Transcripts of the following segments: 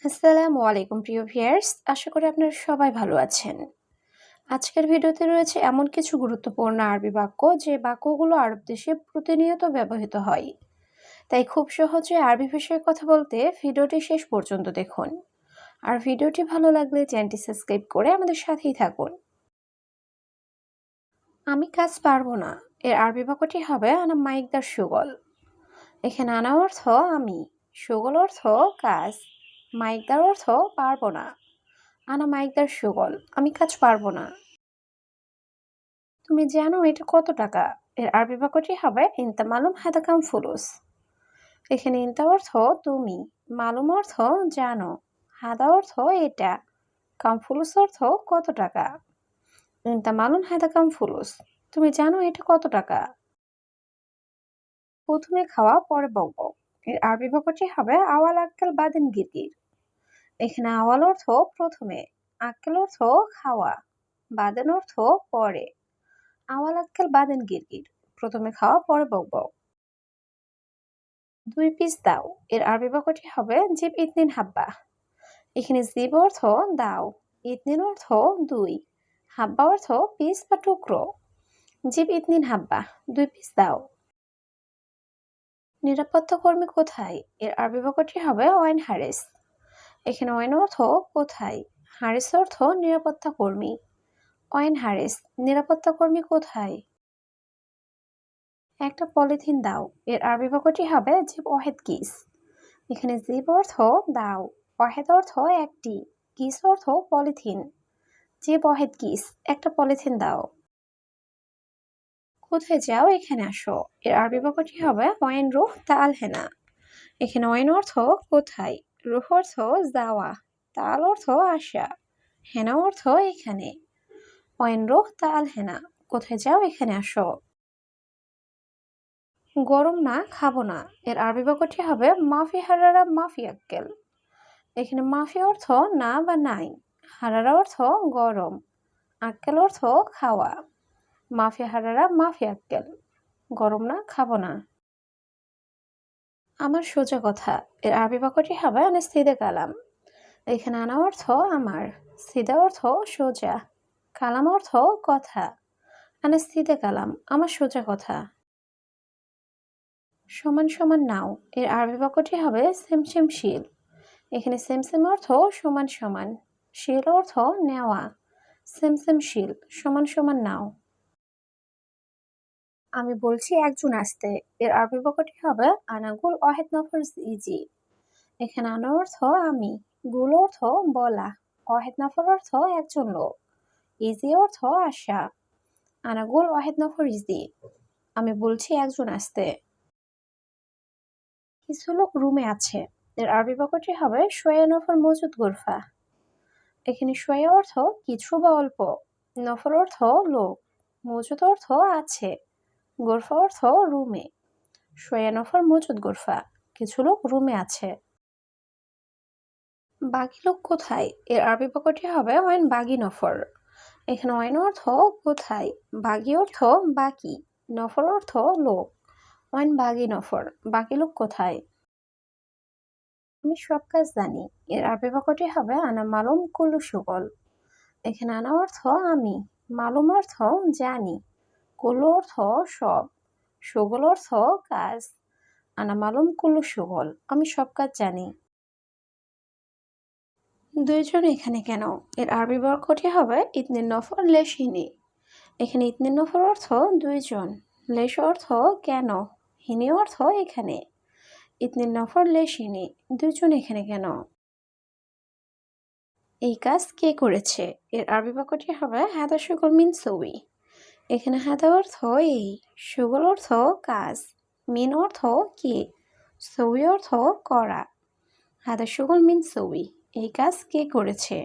আসসালামু আলাইকুম প্রিয় ভিউয়ার্স, আশা করি আপনারা সবাই ভালো আছেন। আজকের ভিডিওতে রয়েছে এমন কিছু গুরুত্বপূর্ণ আরবি বাক্য যে বাক্যগুলো আরব দেশে প্রতিনিয়ত ব্যবহৃত হয়। তাই খুব সহজে আরবি ভাষায় কথা বলতে ভিডিওটি শেষ পর্যন্ত দেখুন। আর ভিডিওটি ভালো লাগলে চ্যানেলটি সাবস্ক্রাইব করে আমাদের সাথেই থাকুন। আমি কাজ পারবো না এর আরবি বাক্যটি হবে আনা মাইকদার সুগল। এখানে আনা অর্থ আমি, সুগল অর্থ কাজ, মাইকদার অর্থ পারবো না। আনা মাইকদার সুগল, আমি কাজ পারবো না। তুমি জানো এটা কত টাকা? এর আরবি বাক্যটি হবে ইনতা মালুম হাদা কাম ফুলুস। এখানে ইনতা অর্থ তুমি, মালুম অর্থ জানো, হাদা অর্থ এটা, কাম ফুলুস অর্থ কত টাকা। ইনতা মালুম হাদা কাম ফুলুস, তুমি জানো এটা কত টাকা? প্রথমে খাওয়া পরে বকবক। এর আরবি বাক্যটি হবে আওয়াল আক্কেল বাদেন গিরগির। এখানে আওয়াল অর্থ প্রথমে, আক্কেল অর্থ খাওয়া, বাদেন অর্থ পরে। আওয়াল আক্কেল বাদেন গিরগির, প্রথমে খাওয়া পরে বকবক। ২ পিস দাও এর আরবি বাক্যটি হবে জিব ইতনিন হাব্বা। এখানে জিব অর্থ দাও, ইতনিন অর্থ ২, হাব্বা অর্থ পিস বা টুকরো। জিব ইতনিন হাব্বা, ২ পিস দাও। নিরাপত্তা কর্মী কোথায়? এর আরবি বাক্যটি হবে ওয়াইন হারেস। এখানে ওয়াইন অর্থ কোথায়, হারেস অর্থ নিরাপত্তা কর্মী। ওয়াইন হারেস, নিরাপত্তা কর্মী কোথায়? একটা পলিথিন দাও এর আরবি বাক্যটি হবে জিব ওয়াহেদ কিস। এখানে জিব অর্থ দাও, ওয়াহেদ অর্থ একটি, কিস অর্থ পলিথিন। জিব ওয়াহেদ কিস, একটা পলিথিন দাও। কোথায় যাও? এখানে আসো এর আরবি বাক্যটি হবে ওয়াইন রুহ তাল হেনা। এখানে ওয়াইন অর্থ কোথায়, রুহ অর্থ যাওয়া, তাল অর্থ আসা, হেনা অর্থ এখানে। ওয়াইন রুহ তাল হেনা, কোথায় যাও? এখানে আসো। গরম না, খাবো না এর আরবি বাক্যটি হবে মাফি হারারা মাফি আক্কেল। এখানে মাফি অর্থ না বা নাই, হারারা অর্থ গরম, আক্কেল অর্থ খাওয়া। মাফি হারারা মাফি আক্কেল, গরম না, খাবো না। আমার সোজা কথা এর আরবি বাক্যটি হবে আনা সিদে কালাম। এখানে আনা অর্থ আমার, সিদা অর্থ সোজা, কালাম অর্থ কথা। আনা সিদে কালাম, আমার সোজা কথা। সমান সমান নাও এর আরবি বাক্যটি হবে সেম সেম শিল। এখানে সেম সেম অর্থ সমান সমান, শিল অর্থ নেওয়া। সেম সেম শিল, সমান সমান নাও। আমি বলছি একজন আসতে এর আরবি বাক্যটি হবে আনাগুল ওয়াহেদ নফর ইজি। এখানে আনা অর্থ আমি, গুল অর্থ বলা, ওয়াহেদ নফর অর্থ একজন লোক, ইজি অর্থ আসা। আনাগুল ওয়াহেদ নফর ইজি, আমি বলছি একজন আসতে। কিছু লোক রুমে আছে এর আরবি বাক্যটি হবে শোয়া নফর মজুদ গোরফা। এখানে শোয়া অর্থ কিছু বা অল্প, নফর অর্থ লোক, মজুদ অর্থ আছে, গোরফা অর্থ রুমে। শোয়া নফর মজুদ গোরফা, কিছু লোক রুমে আছে। বাকি লোক কোথায় এর আরবি বাক্যটি হবে ওয়াইন বাগি নফর। এখানে ওয়াইন অর্থ কোথায়, বাগি অর্থ বাকি, নফর অর্থ লোক। ওয়াইন বাগি নফর, বাকি লোক কোথায়? আমি সব কাজ জানি এর আরবি বাক্যটি হবে আনা মালুম কুল্লু সুগল। এখানে আনা অর্থ আমি, মালুম অর্থ জানি, কুল্লু অর্থ সব, সুগল অর্থ কাজ। আনা মালুম কুল্লু সুগল, আমি সব কাজ জানি। দুইজন এখানে কেন এর আরবি বাক্যটি হবে ইতনে নফর লেশহিনি। এখানে ইতনে নফর অর্থ দুইজন, লেশ অর্থ কেন, হিনি অর্থ এখানে। ইতনে নফর লেশহিনি, দুইজন এখানে কেন? এই কাজ কে করেছে এর আরবি বাক্যটি হবে হাদা সুগল মিন সউই। এখানে হাদা অর্থ এই, সুগল অর্থ কাজ, মিন অর্থ কি, সউই অর্থ করা। হাদা সুগল মিন সউই, এই কাজ কে করেছে?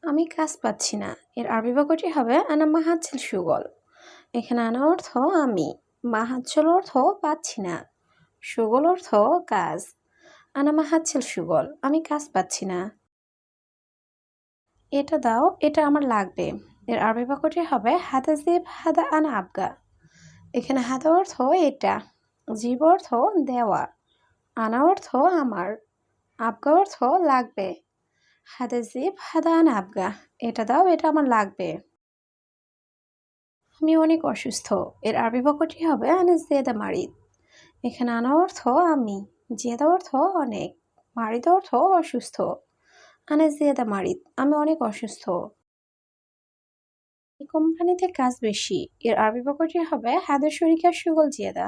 আমি কাজ পাচ্ছি না এর আরবি বাক্যটি হবে আনা মাহাচ্ছিল সুগল। এখানে আনা অর্থ আমি, মাহাচ্ছল অর্থ পাচ্ছি না, সুগল অর্থ কাজ। আনা মাহাচ্ছিল সুগল, আমি কাজ পাচ্ছি না। এটা দাও, এটা আমার লাগবে এর আরবি বাক্যটি হবে হাদা জিব হাদা আনা আবগা। এখানে হাদা অর্থ এটা, জিব অর্থ দেওয়া, আনা অর্থ আমার, আবগা অর্থ লাগবে। হাদা জিব হাদা আনা আবগা, এটা দাও, এটা আমার লাগবে। আমি অনেক অসুস্থ, এর আরবি বাক্যটি হবে আনা জিয়াদা মারিদ। এখানে আনা অর্থ আমি, জিয়াদা অর্থ অনেক, মারিদ অর্থ অসুস্থ। আনা জিয়াদা মারিদ, আমি অনেক অসুস্থ। এই কোম্পানিতে কাজ বেশি, এর আরবি বাক্যটি হবে হাদা শরিকা শুগল জিয়াদা।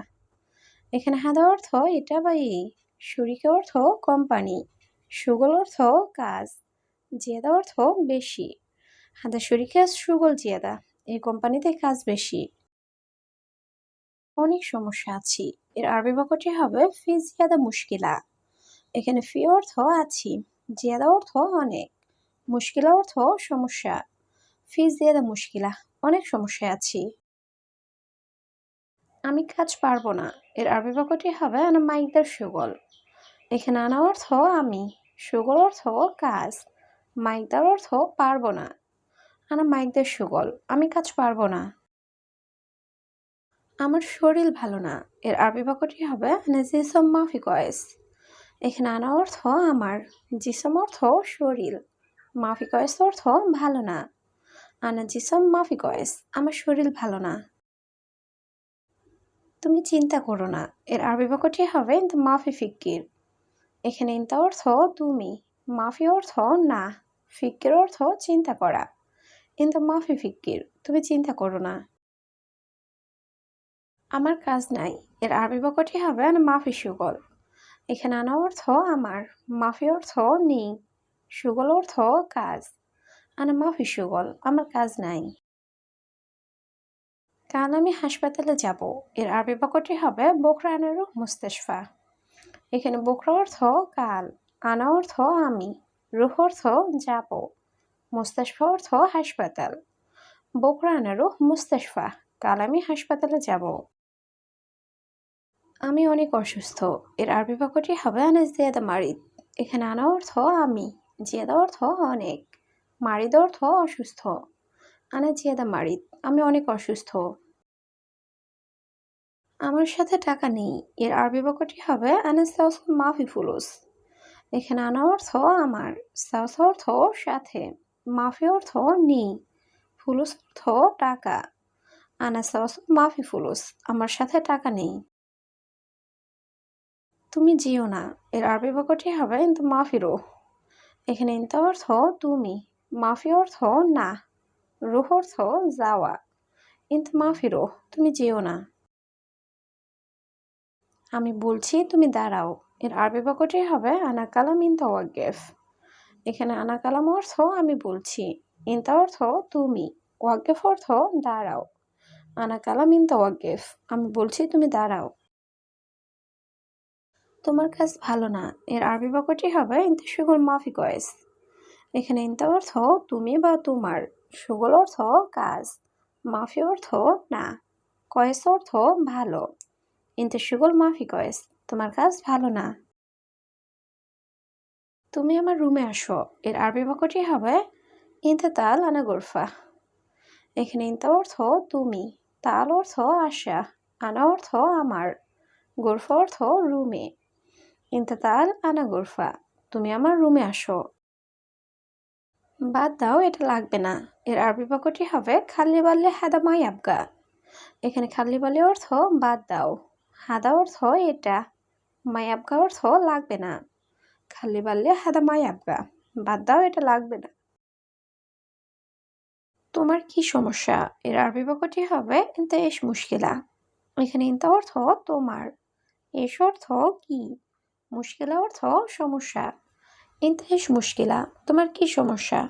এখানে হাদা অর্থ এটা বা এই, শরিকা অর্থ কোম্পানি, শুগল অর্থ কাজ, জিয়াদা অর্থ বেশি। হাদা শরিকা শুগল জিয়াদা, এই কোম্পানিতে কাজ বেশি। অনেক সমস্যা আছি, এর আরবি বাক্যটি হবে ফি জিয়াদা মুশকিলা। এখানে ফি অর্থ আছি, জিয়াদা অর্থ অনেক, মুশকিলা অর্থ সমস্যা। ফি জিয়াদা মুশকিলা, অনেক সমস্যায় আছি। আমি কাজ পারবো না, এর আরবি বাক্যটি হবে আনা মাইকদার সুগল। এখানে আনা অর্থ আমি, সুগল অর্থ কাজ, মাইকদার অর্থ পারবো না। আনা মাইকদার সুগল, আমি কাজ পারবো না। আমার শরীর ভালো না, এর আরবি বাক্যটি হবে আনা জিসম মাফি কয়েস। এখানে আনা অর্থ আমার, জিসম অর্থ শরীর, মাফি কয়েস অর্থ ভালো না। আনা জিসম মাফি কয়েস, আমার শরীর ভালো না। তুমি চিন্তা করো না, এর আরবি বাক্যটি হবে মাফি ফিক্কির। এখানে ইন্তা অর্থ তুমি, মাফি অর্থ না, ফিক্কির অর্থ চিন্তা করা। ইন্তা মাফি ফিক্কির, তুমি চিন্তা করো না। আমার কাজ নাই, এর আরবি বাক্যটি হবে মাফি সুগল। এখানে আনা অর্থ আমার, মাফি অর্থ নেই, সুগল অর্থ কাজ। আনা মাফি সুগল, আমার কাজ নাই। কাল আমি হাসপাতালে যাব, এর আরবি বাক্যটি হবে বোকরা আনারু মুস্তাশফা। এখানে বোকরা অর্থ কাল, আনা অর্থ আমি, রুহ অর্থ যাব, মুস্তাশফা অর্থ হাসপাতাল। বোকরা আনারু মুস্তাশফা, কাল আমি হাসপাতালে যাব। আমি অনেক অসুস্থ, এর আরবি বাক্যটি হবে আনা জিয়াদা মারিদ। এখানে আনা অর্থ আমি, জিয়াদা অর্থ অনেক, মারিদ অর্থ অসুস্থ। আনা জিয়াদা মারিদ, আমি অনেক অসুস্থ। আমার সাথে টাকা নেই, এর আরবি বাক্যটি হবে আনা সাউস মাফি ফুলুস। এখানে আনা অর্থ আমার, সাউস অর্থ সাথে, মাফি অর্থ নেই, ফুলুস অর্থ টাকা। আনা সাউস মাফি ফুলুস, আমার সাথে টাকা নেই। তুমি যেও না, এর আরবি বাক্যটি হবে কিন্তু মাফিরো। এখানে ইন্তা অর্থ তুমি, মাফি অর্থ না, রুহ অর্থ যাওয়া। কিন্তু মাফিরো, তুমি যেও না। আমি বলছি তুমি দাঁড়াও, এর আরবি বাক্যটি হবে আনা কালাম ইনতা ওয়াকগেফ। এখানে আনা কালাম অর্থ আমি বলছি, ইনতা অর্থ তুমি, ওয়াকগেফ অর্থ দাঁড়াও। আনা কালাম ইনতা ওয়াকগেফ, আমি বলছি তুমি দাঁড়াও। তোমার কাজ ভালো না, এর আরবি বাক্যটি হবে ইনতা শুগল মাফি কয়েস। এখানে ইনতা অর্থ তুমি বা তোমার, শুগল অর্থ কাজ, মাফি অর্থ না, কয়েস অর্থ ভালো। ইনতা শুগল মাফি কয়েস, তোমার কাজ ভালো না। তুমি আমার রুমে আসো, এর আরবি বাক্যটি হবে ইনতা তাল আনা গোরফা। এখানে ইনতা অর্থ তুমি, তাল অর্থ আসা, আনা অর্থ আমার, গোরফা অর্থ রুমে। ইনতা তাল আনা গোরফা, তুমি আমার রুমে আসো। বাদ দাও, এটা লাগবে না, এর আরবি বাক্যটি হবে খাল্লি বাল্লে হাদা মাই আবগা। এখানে খাল্লি বাল্লে অর্থ বাদ দাও, হাদা অর্থ এটা, মাই আবগা অর্থ লাগবে না। খাল্লি বাল্লে হাদা মাই আবগা, বাদ দাও, এটা লাগবে না। তোমার কি সমস্যা, এর আরবি বাক্যটি হবে ইনতা এশ মুশকিলা। এখানে ইনতা অর্থ তোমার, এশ অর্থ কি, মুশকিলা অর্থ সমস্যা। ইনতা এশ মুশকিলা, তোমার কি সমস্যা।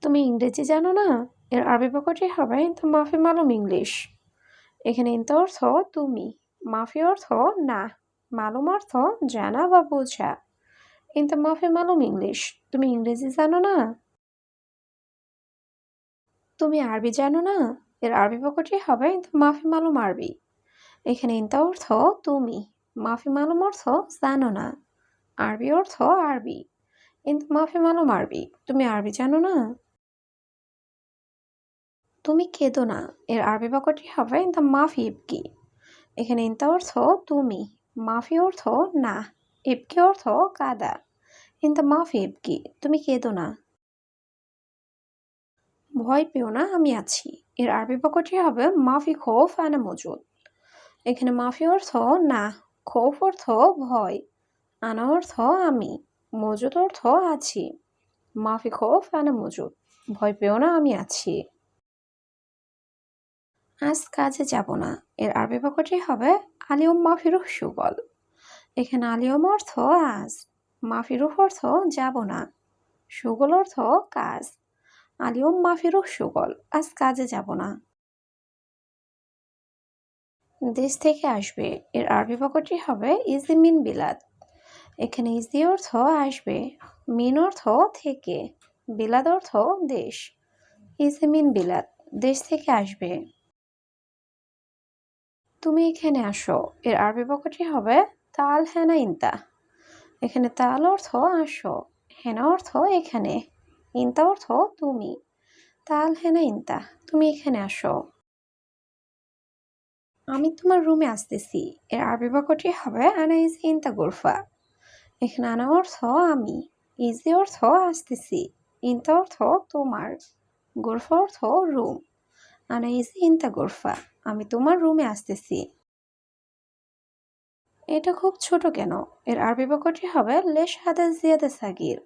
তুমি ইংরেজি জানো না, এর আরবি বাক্যটি হবে ইনতা মাফি মালুম ইংলিশ। এখানে ইনতা অর্থ তুমি, মাফি অর্থ না, মালুম অর্থ জানা বা বোঝা। ইনতা মাফি মালুম ইংলিশ, তুমি ইংরেজি জানো না। তুমি আরবি জানো না, এর আরবি বাক্যটি হবে ইনতা মাফি মালুম আরবি। এখানে ইনতা অর্থ তুমি, মাফি মালুম অর্থ জানো না, আরবি অর্থ আরবি। ইনতা মাফি মালুম আরবি, তুমি আরবি জানো না। তুমি কেঁদো না, এর আরবি বাক্যটি হবে ইনতা মাফি ইবকি। এখানে ইনতা অর্থ তুমি, মাফি অর্থ না, ইবকি অর্থ কাদা, ইনতা মাফি ইবকি, তুমি কেঁদো না। ভয় পেও না, আমি আছি। এর আরবি বাক্যটি হবে মাফি খৌফ আনা মজুদ। এখানে মাফি অর্থ না, খৌফ অর্থ ভয়, আনা অর্থ আমি, মজুদ অর্থ আছি। মাফি খৌফ আনা মজুদ, ভয় পেও না, আমি আছি। আজ কাজে যাব না। এর আরবি বাক্যটি হবে আলিয়ম মাফিরুহ সুগল। এখানে আলিয়ম অর্থ আজ, মাফিরুহ অর্থ যাব না, সুগল অর্থ কাজ। আলিয়ম মাফিরুহ সুগল, আজ কাজে যাব না। দেশ থেকে আসবে। এর আরবি বাক্যটি হবে ইজি মিন বিলাদ। এখানে ইজি অর্থ আসবে, মিন অর্থ থেকে, বিলাদ অর্থ দেশ। ইজি মিন বিলাদ, দেশ থেকে আসবে। তুমি এখানে আসো। এর আরবি বাক্যটি হবে তাল হেনা ইনতা। এখানে তাল অর্থ আসো, হেনা অর্থ এখানে, ইনতা অর্থ তুমি। তাল হেনা ইনতা, তুমি এখানে আসো। আমি তোমার রুমে আসতেছি। এর আরবি বাক্যটি হবে আনা ইজি ইনতা গুরফা। এখানে আনা অর্থ আমি, ইজি অর্থ আসতেছি, ইনতা অর্থ তোমার, গুরফা অর্থ রুম। আনা ইজি ইনতা গুরফা, আমি তোমার রুমে আসতেছি। এটা খুব ছোট কেন? এর আরবি বাক্যটি হবে লেশ হাদা জিয়াদা সাগির।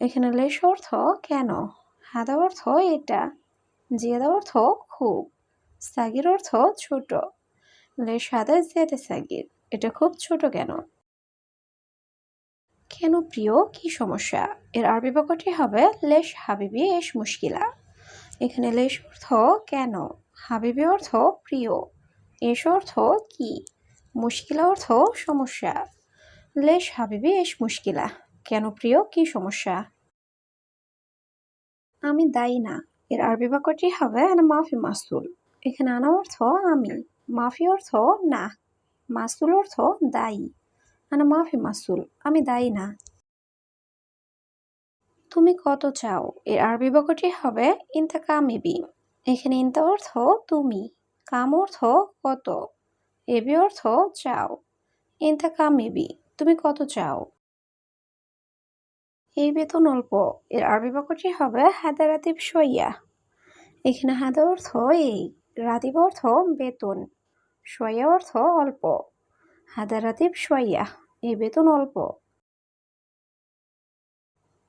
এখানে লেশ অর্থ কেন, হাদা অর্থ এটা, জিয়াদা অর্থ খুব, সাগির অর্থ ছোট। লেশ হাদা জিয়াদা সাগির, এটা খুব ছোট কেন? কেন প্রিয়, কি সমস্যা? এর আরবি বাক্যটি হবে লেশ হাবিবি এস মুশকিলা। এখানে লেশ অর্থ কেন, হাবিবি অর্থ প্রিয়, এস অর্থ কি, মুশকিলা অর্থ সমস্যা। লেশ হাবিবি এস মুশকিলা, কেন প্রিয়, কি সমস্যা? আমি দায়ী না। এর আরবি বাক্যটি হবে আনা মাফি মাসুল। এখানে আনা অর্থ আমি, মাফি অর্থ না, মাসুল অর্থ দায়ী। আনা মাফি মাসুল, আমি দায়ী না। তুমি কত চাও? এর আরবি বাক্যটি হবে ইনতা কামিবি। এখানে ইনতা অর্থ তুমি, কাম অর্থ কত, এবি অর্থ চাও। ইনতা কামিবি, তুমি কত চাও? এই বেতন অল্প। এর আরবি বাক্যটি হবে হাদা রাতিব সইয়া। এখানে হাদা অর্থ এই, রাতিব অর্থ বেতন, সইয়া অর্থ অল্প। হাদা রাতিব সইয়া, এই বেতন অল্প।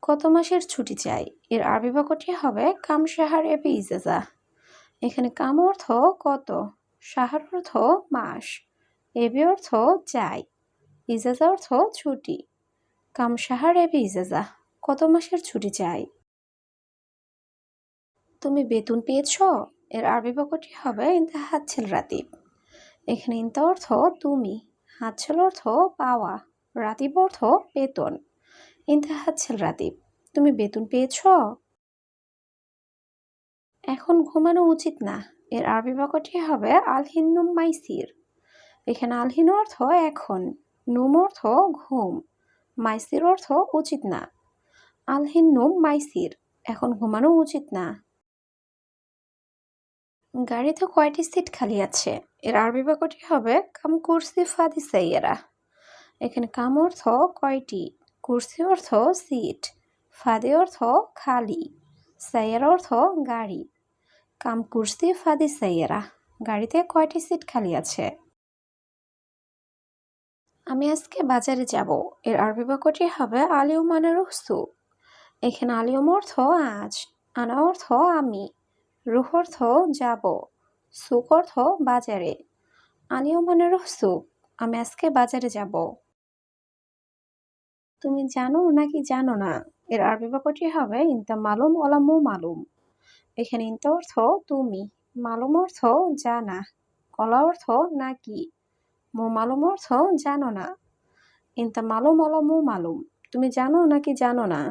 কত মাসের ছুটি চাই? এর আরবি বাক্যটি হবে কাম সাহার এবি ইজাজা। এখানে কাম অর্থ কত, সাহার অর্থ মাস, এবি অর্থ চাই, ইজাজা অর্থ ছুটি। কাম সাহার এবি ইজাজা, কত মাসের ছুটি চাই? তুমি বেতন পেয়েছ? এর আরবি বাক্যটি হবে ইনতা হাতছেল রাতিব। এখানে ইনতা অর্থ তুমি, হাতছেল অর্থ পাওয়া, রাতিব অর্থ বেতন। ইনতা হাতছেল রাতিব, তুমি বেতন পেয়েছ? এখন ঘুমানো উচিত না। এর আরবি বাক্যটি হবে আলহিন্নুম মাইসির। এখানে আলহিন অর্থ এখন, নুম অর্থ ঘুম, মাইসির অর্থ উচিত না। আলহিন্নুম মাইসির, এখন ঘুমানো উচিত না। গাড়িতে কয়টি সিট খালি আছে? এর আরবি বাক্যটি হবে কাম কুরসি ফাদি সাইয়ারা। এখানে কাম অর্থ কয়টি, কুরসি অর্থ সিট, ফাদি অর্থ খালি, সাইয়ারা অর্থ গাড়ি। কাম কুরসি ফাদি সাইয়ারা, গাড়িতে কয়টি সিট খালি আছে? আমি আজকে বাজারে যাব। এর আরবি বাক্যটি হবে আলিয়ম আনা রুহসু। এখানে আলিয়ম অর্থ আজ, আনা অর্থ আমি, রুহ অর্থ যাব, সুক অর্থ বাজারে। আলিয়ম আনা রুহসু, আমি আজকে বাজারে যাব। তুমি জানো নাকি জানো না? এর আরবি বাক্যটি হবে ইনতা মালুম ওলামু মালুম। এখানে ইনতা অর্থ তুমি, মালুম অর্থ জানা, অলা অর্থ নাকি, মু মালুম অর্থ জানো না। ইনতা মালুম ওলামু মালুম, তুমি জানো নাকি জানো না?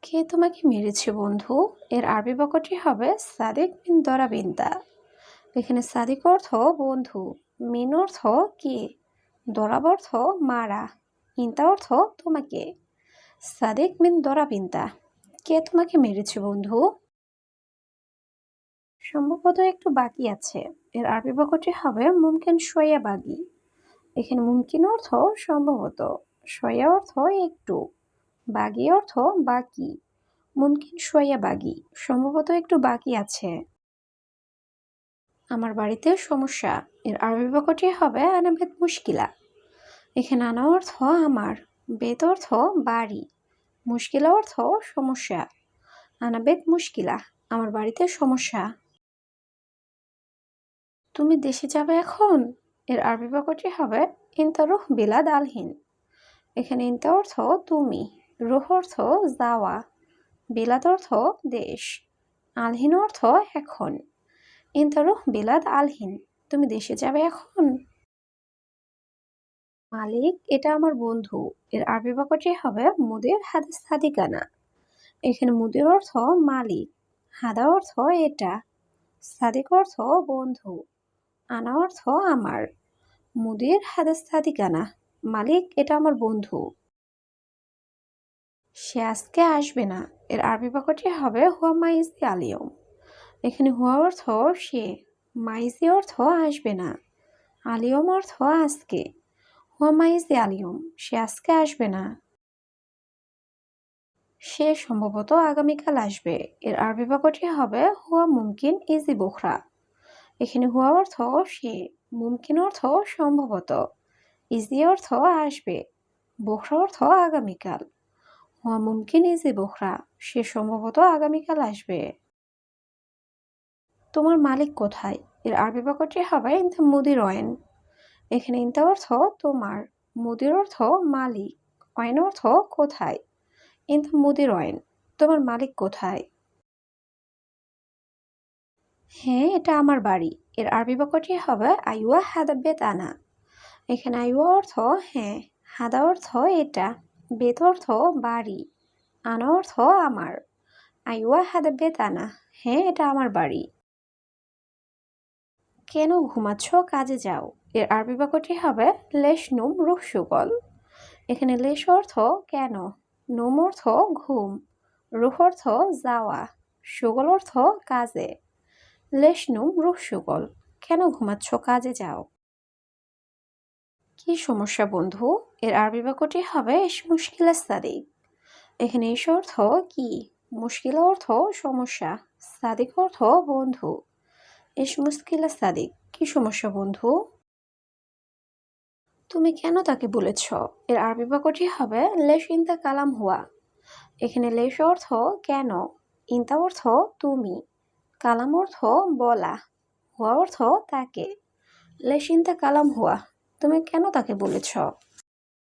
কে তোমাকে মেরেছে বন্ধু? এর আরবি বাক্যটি হবে সাদিক বিন দরা বিনতা। এখানে সাদিক অর্থ বন্ধু, মিন অর্থ কে, দরাব অর্থ মারা, ইনতা অর্থ তোমাকে। সাদিক মিন দরা বিনতা, কে তোমাকে মেরেছে বন্ধু? সম্ভবত একটু বাকি আছে। এর আরবি বাক্যটি হবে মুমকিন শোয়া বাগি। এখানে মুমকিন অর্থ সম্ভবত, শয়া অর্থ একটু, বাগি অর্থ বাকি। মুমকিন শয়া বাগি, সম্ভবত একটু বাকি আছে। আমার বাড়িতে সমস্যা, এর আরবি বাক্যটি হবে আনা বেত মুশকিলা। এখানে আনা অর্থ আমার, বেত অর্থ বাড়ি, মুশকিলা অর্থ সমস্যা। আনা বেত মুশকিলা, আমার বাড়িতে সমস্যা। তুমি দেশে যাবে এখন, এর আরবি বাক্যটি হবে ইনতা রুহ বিলাদ আলহিন। এখানে ইনতা অর্থ তুমি, রুহ অর্থ যাওয়া, বিলাদ অর্থ দেশ, আলহিন অর্থ এখন। ইনতা রুহ বিলাদ আলহিন, তুমি দেশে যাবে এখন। মালিক এটা আমার বন্ধু, এর আরবি বাক্যটি হবে মুদির হাদিস সাদিকানা। এখানে মুদির অর্থ মালিক, হাদা অর্থ এটা, সাদিক অর্থ বন্ধু, আনা অর্থ আমার। মুদির হাদিস সাদিকানা, মালিক এটা আমার বন্ধু। সে আজকে আসবে না, এর আরবি বাক্যটি হবে হুয়া মাইজি আলিয়ম। এখানে হুয়া অর্থ সে, মাইজি অর্থ আসবে না, আলিয়ম অর্থ আজকে। হুয়া মাইজি আলিয়ম, সে আজকে আসবে না। সে সম্ভবত আগামীকাল আসবে, এর আরবি বাক্যটি হবে হুয়া মুমকিন ইজি বুখরা। এখানে হুয়া অর্থ সে, মুমকিন অর্থ সম্ভবত, ইজি অর্থ আসবে, বুখরা অর্থ আগামীকাল। হুয়া মুমকিন ইজি বুখরা, সে সম্ভবত আগামীকাল আসবে। তোমার মালিক কোথায়, এর আরবি বাক্যটি হবে ইনতা মুদির অয়েন। এখানে ইনতা অর্থ তোমার, মুদির অর্থ মালিক, অয়েন অর্থ কোথায়। ইনতা মুদির অয়েন, তোমার মালিক কোথায়। হ্যাঁ এটা আমার বাড়ি, এর আরবি বাক্যটি হবে আইওয়া হাদা বেত আনা। এখানে আইওয়া অর্থ হ্যাঁ, হাদা অর্থ এটা, বেত অর্থ বাড়ি, আনা অর্থ আমার। আইওয়া হাদা বেত আনা, হ্যাঁ এটা আমার বাড়ি। কেন ঘুমাচ্ছ, কাজে যাও, এর আরবি বাক্যটি হবে লেশ নুম রুহ সুগল। এখানে লেশ অর্থ কেন, নুম অর্থ ঘুম, রুহ অর্থ যাওয়া, সুগল অর্থ কাজে। লেশ নুম রুহ সুগল, কেন ঘুমাচ্ছ, কাজে যাও। কি সমস্যা বন্ধু, এর আরবি বাক্যটি হবে ইস মুশকিলা সাদিক। এখানে ইস অর্থ কি, মুশকিলা অর্থ সমস্যা, সাদিক অর্থ বন্ধু। ইস মুশকিলা সাদিক, কি সমস্যা বন্ধু। তুমি কেন তাকে বলেছ, এর আরবি বাক্যটি হবে লেশ ইনতা কালাম হুয়া। এখানে লেশ অর্থ কেন, ইনতা অর্থ তুমি, কালাম অর্থ বলা, হুয়া অর্থ তাকে। লেশ ইনতা কালাম হুয়া, তুমি কেন তাকে বলেছ।